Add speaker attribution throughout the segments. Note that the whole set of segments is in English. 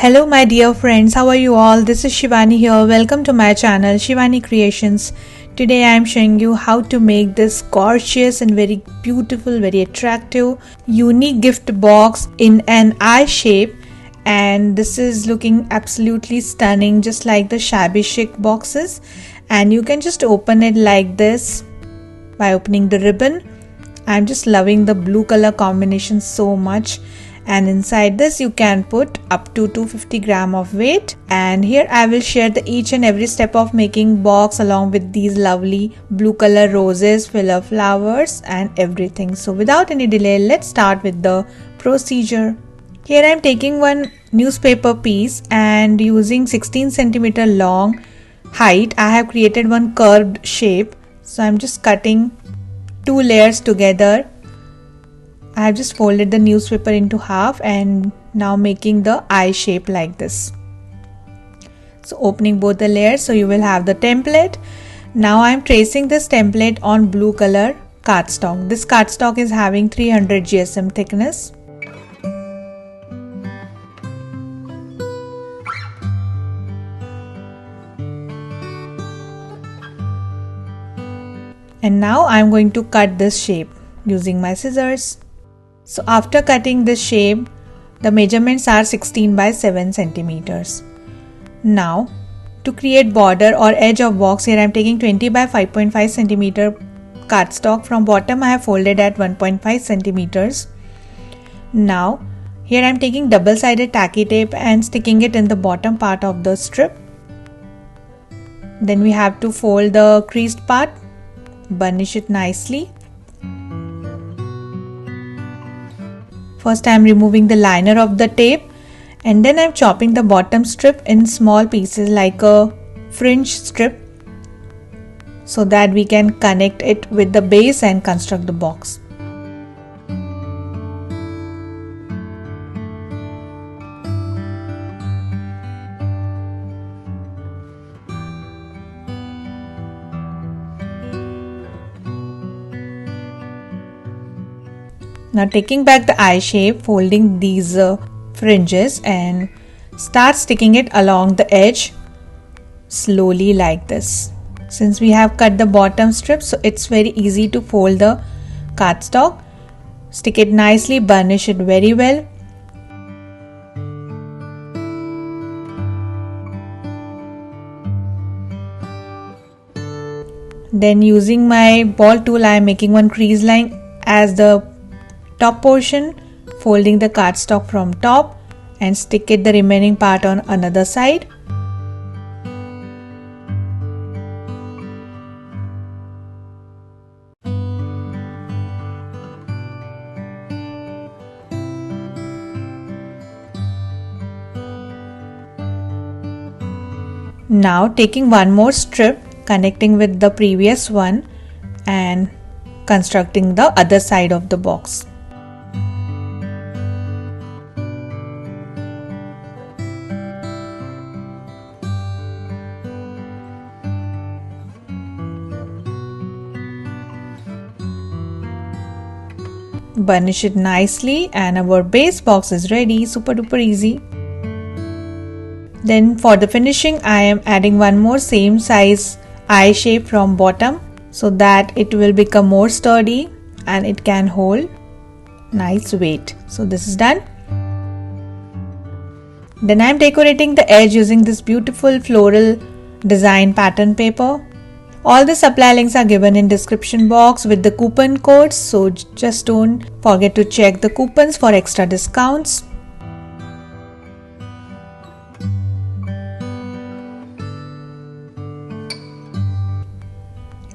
Speaker 1: Hello my dear friends, how are you all? This is Shivani here. Welcome to my channel Shivani Creations. Today I am showing you how to make this gorgeous and very beautiful, very attractive, unique gift box in an eye shape, and this is looking absolutely stunning, just like the shabby chic boxes. And you can just open it like this by opening the ribbon. I'm just loving the blue color combination so much. And inside this you can put up to 250 gram of weight, and here I will share the each and every step of making box along with these lovely blue color roses, filler flowers and everything. So without any delay, let's start with the procedure. Here I am taking one newspaper piece and using 16 centimeter long height I have created one curved shape. So I'm just cutting two layers together. I have just folded the newspaper into half and now making the eye shape like this. So opening both the layers, so you will have the template. Now I am tracing this template on blue color cardstock. This cardstock is having 300 GSM thickness. And now I am going to cut this shape using my scissors. So after cutting this shape, the measurements are 16 by 7 centimeters. Now to create border or edge of box, here I am taking 20 by 5.5 centimeter cardstock. From bottom I have folded at 1.5 centimeters. Now here I am taking double-sided tacky tape and sticking it in the bottom part of the strip. Then we have to fold the creased part, burnish it nicely. First I am removing the liner of the tape, and then I am chopping the bottom strip in small pieces like a fringe strip so that we can connect it with the base and construct the box. Now taking back the eye shape, folding these fringes and start sticking it along the edge slowly like this. Since we have cut the bottom strip, so it's very easy to fold the cardstock. Stick it nicely, burnish it very well. Then using my ball tool, I am making one crease line as the top portion, folding the cardstock from top and stick it the remaining part on another side. Now taking one more strip, connecting with the previous one and constructing the other side of the box. Burnish it nicely and our base box is ready. Super duper easy. Then for the finishing, I am adding one more same size eye shape from bottom so that it will become more sturdy and it can hold nice weight. So this is done. Then I am decorating the edge using this beautiful floral design pattern paper. All the supply links are given in description box with the coupon codes, so just don't forget to check the coupons for extra discounts.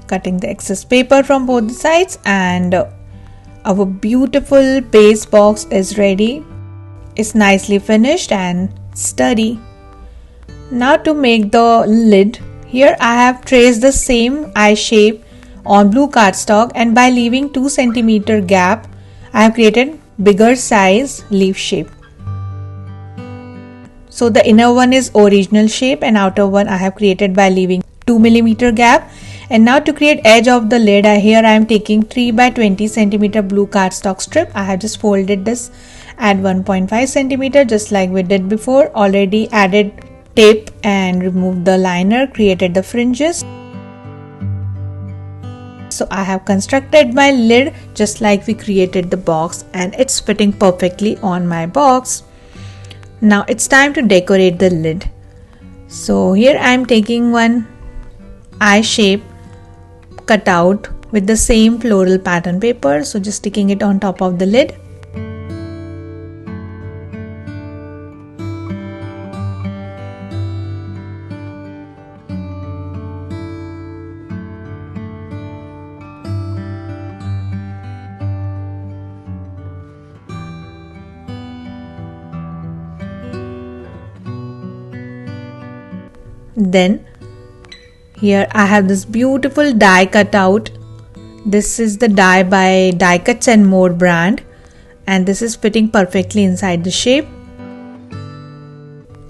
Speaker 1: Cutting the excess paper from both the sides, and our beautiful base box is ready. It's nicely finished and sturdy. Now to make the lid, here I have traced the same eye shape on blue cardstock, and by leaving 2 centimeter gap, I have created bigger size leaf shape. So the inner one is original shape and outer one I have created by leaving 2 millimeter gap. And now to create edge of the lid, here I am taking 3 by 20 centimeter blue cardstock strip. I have just folded this Add 1.5 centimeter just like we did before. Already added tape and removed the liner, created the fringes. So I have constructed my lid just like we created the box, and it's fitting perfectly on my box. Now it's time to decorate the lid. So here I am taking one eye shape cut out with the same floral pattern paper. So just sticking it on top of the lid. Then here I have this beautiful die cut out. This is the die by Die Cuts and More brand, and this is fitting perfectly inside the shape.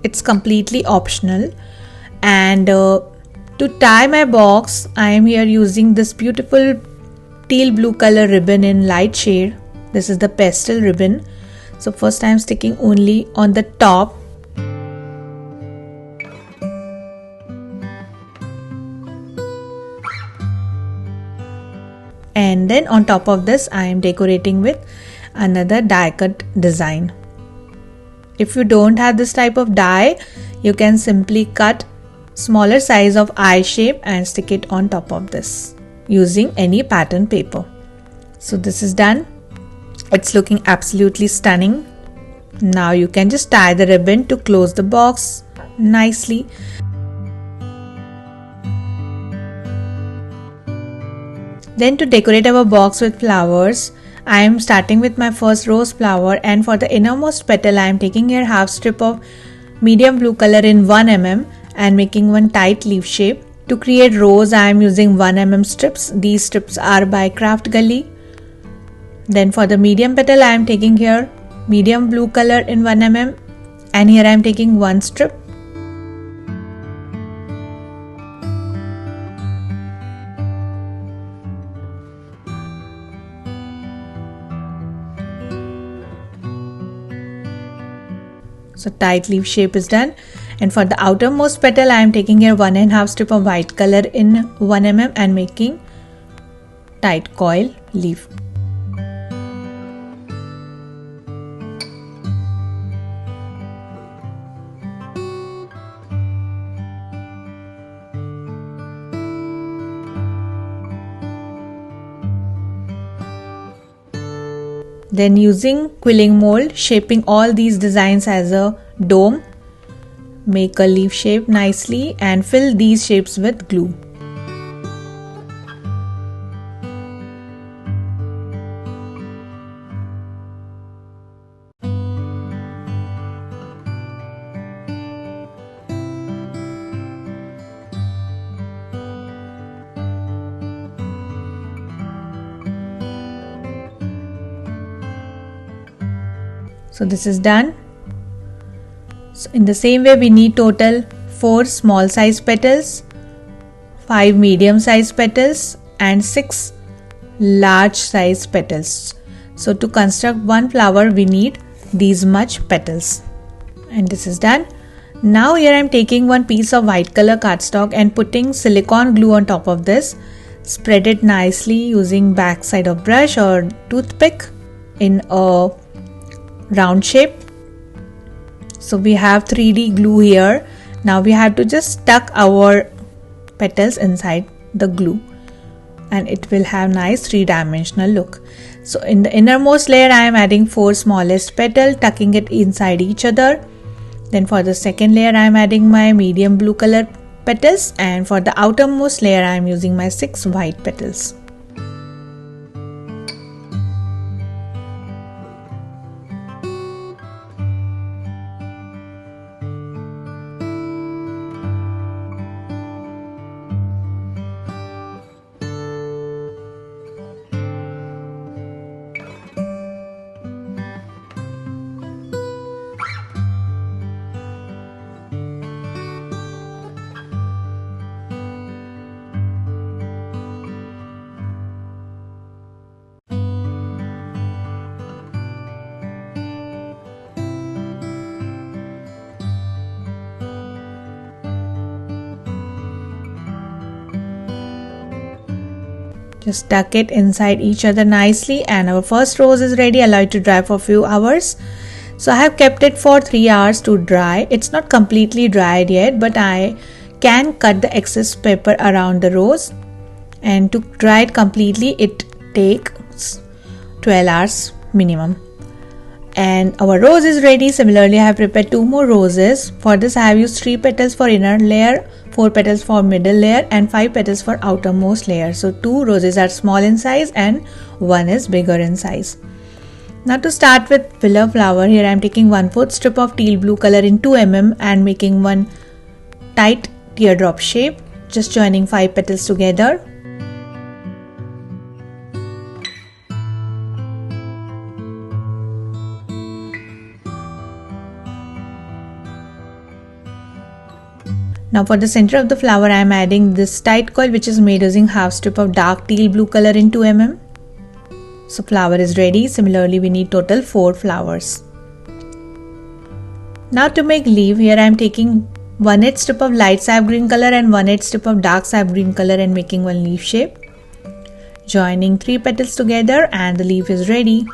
Speaker 1: It's completely optional. And to tie my box, I am here using this beautiful teal blue color ribbon in light shade. This is the pastel ribbon. So first I am sticking only on the top. And then on top of this I am decorating with another die cut design. If you don't have this type of die, you can simply cut smaller size of eye shape and stick it on top of this using any pattern paper. So this is done. It's looking absolutely stunning. Now you can just tie the ribbon to close the box nicely. Then to decorate our box with flowers, I am starting with my first rose flower, and for the innermost petal I am taking here half strip of medium blue color in 1 mm and making one tight leaf shape. To create rose I am using 1 mm strips. These strips are by Craft Gully. Then for the medium petal I am taking here medium blue color in 1 mm, and here I am taking one strip. So tight leaf shape is done. And for the outermost petal I am taking here 1.5 strip of white color in 1 mm and making tight coil leaf. Then using quilling mold, shaping all these designs as a dome, make a leaf shape nicely and fill these shapes with glue. So this is done. So in the same way we need total 4 small size petals, 5 medium size petals and 6 large size petals. So to construct one flower we need these much petals. And this is done. Now here I am taking one piece of white color cardstock and putting silicone glue on top of this. Spread it nicely using back side of brush or toothpick in a round shape. So we have 3D glue here. Now we have to just tuck our petals inside the glue and it will have nice 3-dimensional look. So in the innermost layer I am adding 4 smallest petal, tucking it inside each other. Then for the second layer I am adding my medium blue color petals, and for the outermost layer I am using my 6 white petals. Just tuck it inside each other nicely, and our first rose is ready. Allow it to dry for a few hours. So I have kept it for 3 hours to dry. It's not completely dried yet, but I can cut the excess paper around the rose, and to dry it completely it takes 12 hours minimum. And our rose is ready. Similarly, I have prepared 2 more roses. For this I have used 3 petals for inner layer, 4 petals for middle layer, and 5 petals for outermost layer. So 2 roses are small in size and 1 is bigger in size. Now to start with filler flower, here I am taking 1/4 strip of teal blue color in 2 mm and making one tight teardrop shape, just joining 5 petals together. Now for the center of the flower I am adding this tight coil which is made using half strip of dark teal blue color in 2 mm. So flower is ready. Similarly we need total 4 flowers. Now to make leaf, here I am taking 1/8 strip of light sap green color and 1/8 strip of dark sap green color and making one leaf shape. Joining 3 petals together and the leaf is ready.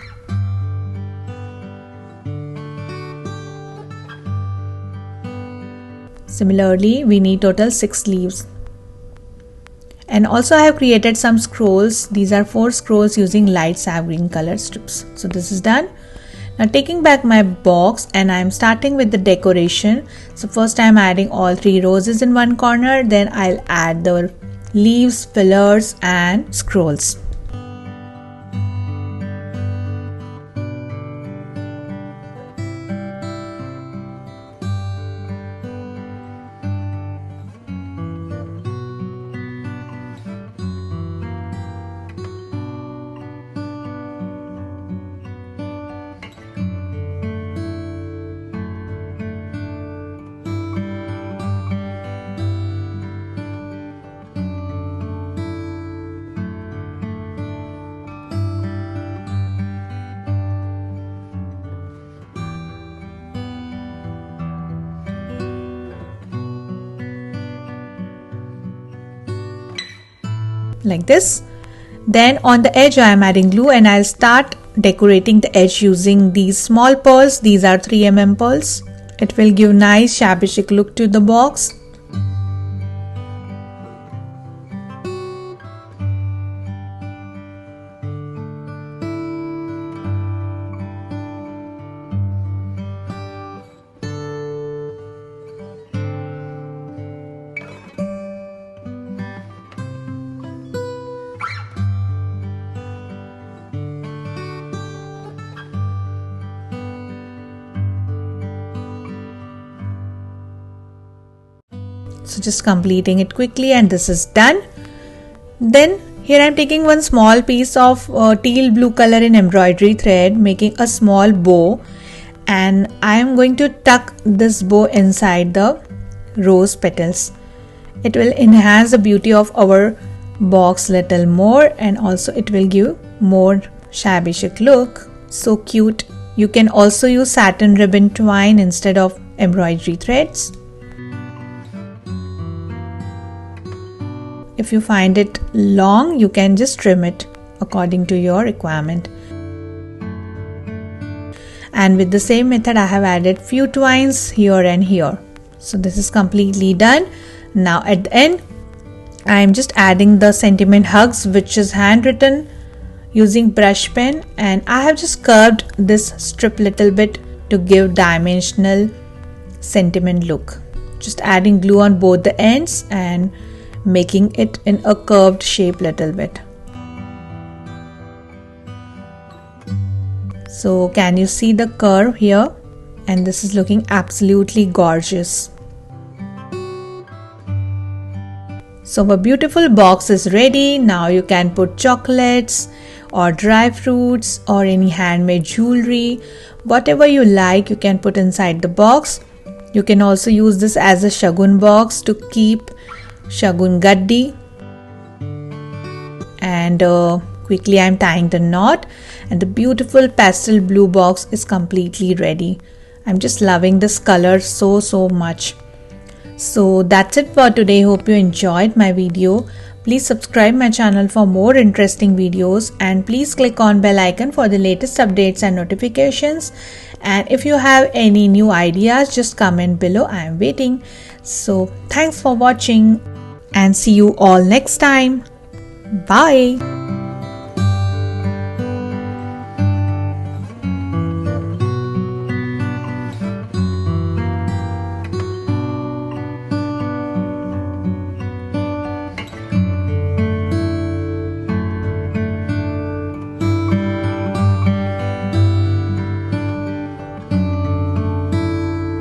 Speaker 1: Similarly, we need total 6 leaves. And also I have created some scrolls. These are 4 scrolls using light sap green color strips. So this is done. Now taking back my box and I am starting with the decoration. So first I am adding all 3 roses in one corner. Then I'll add the leaves, fillers and scrolls. Like this. Then on the edge I am adding glue and I'll start decorating the edge using these small pearls. These are 3 mm pearls. It will give nice shabby chic look to the box. So just completing it quickly and this is done. Then here I am taking one small piece of teal blue color in embroidery thread, making a small bow, and I am going to tuck this bow inside the rose petals. It will enhance the beauty of our box little more, and also it will give more shabby chic look. So cute. You can also use satin ribbon twine instead of embroidery threads. If you find it long, you can just trim it according to your requirement. And with the same method, I have added few twines here and here. So this is completely done. Now at the end, I am just adding the sentiment hugs, which is handwritten using brush pen, and I have just curved this strip little bit to give dimensional sentiment look. Just adding glue on both the ends and making it in a curved shape little bit. So can you see the curve here? And this is looking absolutely gorgeous. So a beautiful box is ready. Now you can put chocolates or dry fruits or any handmade jewelry, whatever you like, you can put inside the box. You can also use this as a shagun box to keep shagun gaddi. And quickly I am tying the knot, and the beautiful pastel blue box is completely ready. I'm just loving this color so much. So that's it for today. Hope you enjoyed my video. Please subscribe my channel for more interesting videos, and please click on bell icon for the latest updates and notifications. And if you have any new ideas, just comment below. I am waiting. So thanks for watching and see you all next time. Bye.